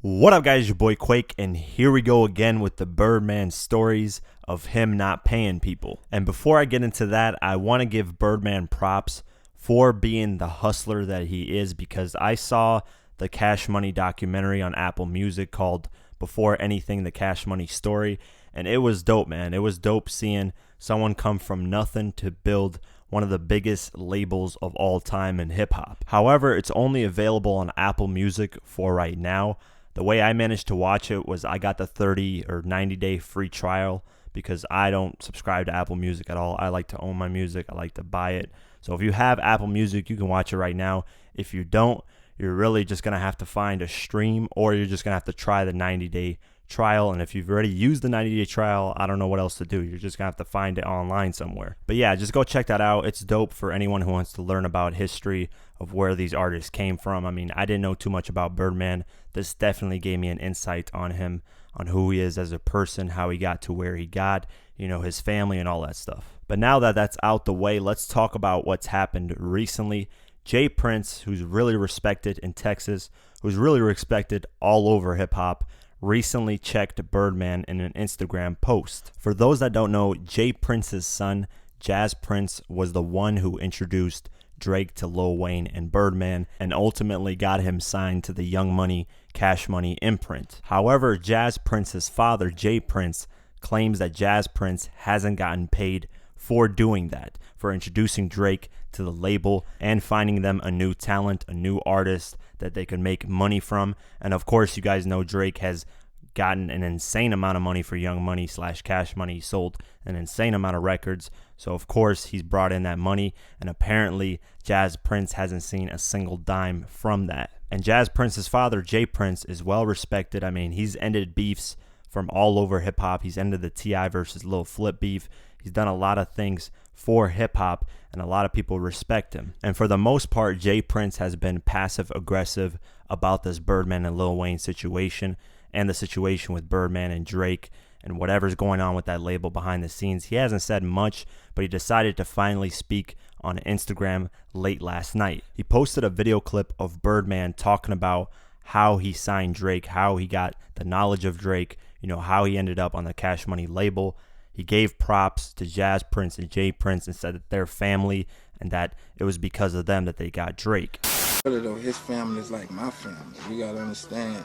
What up, guys? Your boy Quake, and here we go again with the Birdman stories of him not paying people. And before I get into that, I want to give Birdman props for being the hustler that he is, because I saw the Cash Money documentary on Apple Music called Before Anything, the Cash Money Story, and it was dope, man. It was dope seeing someone come from nothing to build one of the biggest labels of all time in hip-hop. However, it's only available on Apple Music for right now. The way I managed to watch it was I got the 30 or 90-day free trial because I don't subscribe to Apple Music at all. I like to own my music. I like to buy it. So if you have Apple Music, you can watch it right now. If you don't, you're really just going to have to find a stream, or you're just going to have to try the 90-day trial. And if you've already used the 90-day trial, I don't know what else to do. You're just going to have to find it online somewhere. But yeah, just go check that out. It's dope for anyone who wants to learn about history of where these artists came from. I mean, I didn't know too much about Birdman. This definitely gave me an insight on him, on who he is as a person, how he got to where he got, you know, his family and all that stuff. But now that that's out the way, let's talk about what's happened recently. Jay Prince, who's really respected in Texas, who's really respected all over hip-hop, recently checked Birdman in an Instagram post. For those that don't know, Jay Prince's son, Jazz Prince, was the one who introduced Drake to Lil Wayne and Birdman, and ultimately got him signed to the Young Money, Cash Money imprint. However, Jazz Prince's father, Jay Prince, claims that Jazz Prince hasn't gotten paid for doing that, for introducing Drake to the label and finding them a new talent, a new artist that they could make money from. And of course, you guys know Drake has gotten an insane amount of money for Young Money / Cash Money. He sold an insane amount of records. So of course he's brought in that money, and apparently Jazz Prince hasn't seen a single dime from that. And Jazz Prince's father, Jay Prince, is well respected. I mean, he's ended beefs from all over hip hop. He's ended the T.I. versus Lil Flip beef. He's done a lot of things for hip hop, and a lot of people respect him. And for the most part, Jay Prince has been passive aggressive about this Birdman and Lil Wayne situation, and the situation with Birdman and Drake, and whatever's going on with that label behind the scenes. He hasn't said much, but he decided to finally speak on Instagram late last night. He posted a video clip of Birdman talking about how he signed Drake, how he got the knowledge of Drake, you know, how he ended up on the Cash Money label. He gave props to Jazz Prince and Jay Prince and said that they're family and that it was because of them that they got Drake. Though his family is like my family. You gotta understand,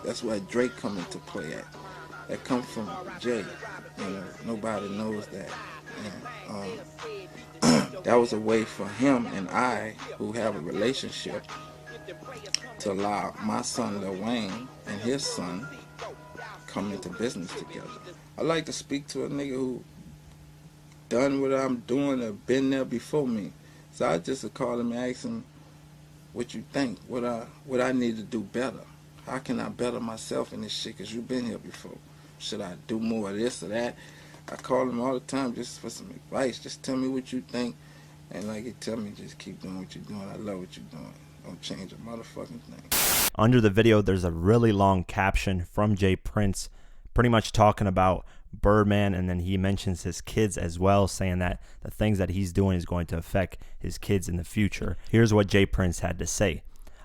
that's where Drake come into play at. That comes from Jay. You know, nobody knows that. And, that was a way for him and I, who have a relationship, to allow my son Lil Wayne and his son come into business together. I like to speak to a nigga who done what I'm doing or been there before me. So I just call him and ask him, what you think? What I need to do better? How can I better myself in this shit? Because you've been here before. Should I do more of this or that? I call him all the time just for some advice. Just tell me what you think. And like he tell me, just keep doing what you're doing. I love what you're doing. Don't change a motherfucking thing. Under the video, there's a really long caption from Jay Prince, pretty much talking about Birdman, and then he mentions his kids as well, saying that the things that he's doing is going to affect his kids in the future. Here's what Jay Prince had to say.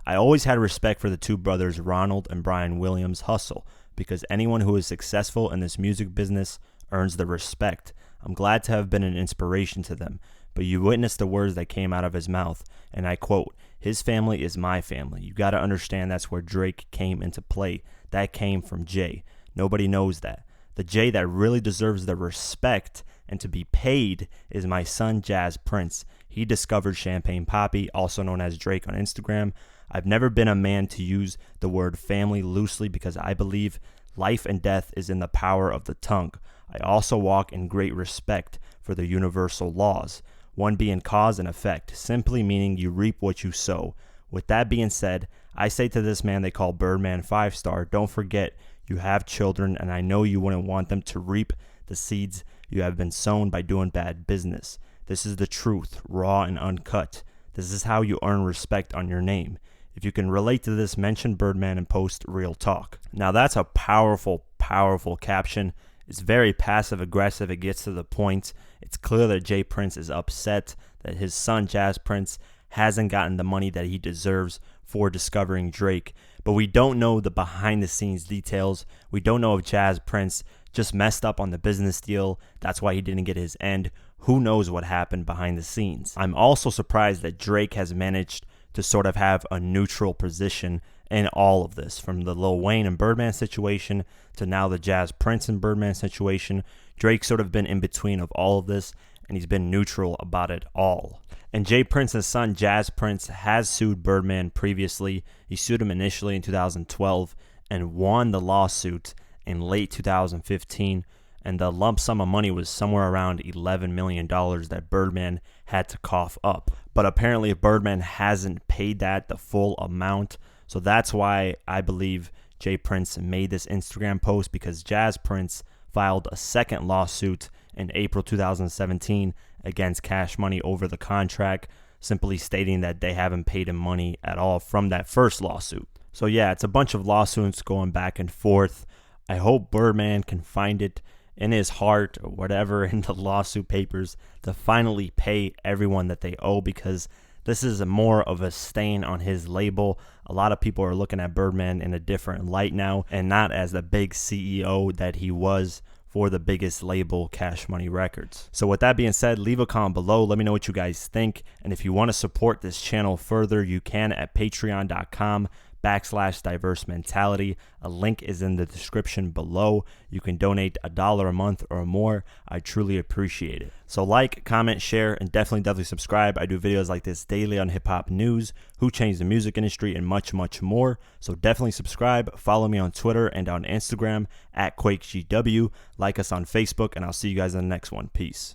I always had respect for the two brothers Ronald and Brian Williams' hustle, because anyone who is successful in this music business earns the respect. I'm glad to have been an inspiration to them, but you witnessed the words that came out of his mouth, and I quote, his family is my family. You got to understand that's where Drake came into play. That came from Jay. Nobody knows that. The Jay that really deserves the respect and to be paid is my son, Jazz Prince. He discovered Champagne Papi, also known as Drake, on Instagram. I've never been a man to use the word family loosely because I believe life and death is in the power of the tongue. I also walk in great respect for the universal laws, one being cause and effect, simply meaning you reap what you sow. With that being said, I say to this man they call Birdman 5-star, don't forget you have children, and I know you wouldn't want them to reap the seeds you have been sown by doing bad business. This is the truth, raw and uncut. This is how you earn respect on your name. If you can relate to this, mention Birdman and post real talk. Now that's a powerful, powerful caption. It's very passive aggressive. It gets to the point. It's clear that Jay Prince is upset that his son Jazz Prince hasn't gotten the money that he deserves for discovering Drake. but we don't know the behind the scenes details. We don't know if Jazz Prince just messed up on the business deal. That's why he didn't get his end. Who knows what happened behind the scenes? I'm also surprised that Drake has managed to sort of have a neutral position in all of this, from the Lil Wayne and Birdman situation to now the Jazz Prince and Birdman situation. Drake's sort of been in between of all of this, and he's been neutral about it all. And Jay Prince's son, Jazz Prince, has sued Birdman previously. He sued him initially in 2012 and won the lawsuit in late 2015. And the lump sum of money was somewhere around $11 million that Birdman had to cough up. But apparently Birdman hasn't paid that the full amount. So that's why I believe Jay Prince made this Instagram post, because Jazz Prince filed a second lawsuit in April 2017 against Cash Money over the contract, simply stating that they haven't paid him money at all from that first lawsuit. So yeah, it's a bunch of lawsuits going back and forth. I hope Birdman can find it in his heart or whatever in the lawsuit papers to finally pay everyone that they owe, because this is more of a stain on his label. A lot of people are looking at Birdman in a different light now, and not as the big CEO that he was for the biggest label, Cash Money Records. So with that being said, leave a comment below. Let me know what you guys think. And if you want to support this channel further, you can at patreon.com/diverse mentality. A link is in the description below. You can donate $1 a month or more. I truly appreciate it. So like, comment, share, and definitely subscribe. I do videos like this daily on hip hop news, who changed the music industry, and much more. So definitely subscribe. Follow me on Twitter and on Instagram at QuakeGW. Like us on Facebook, and I'll see you guys in the next one. Peace.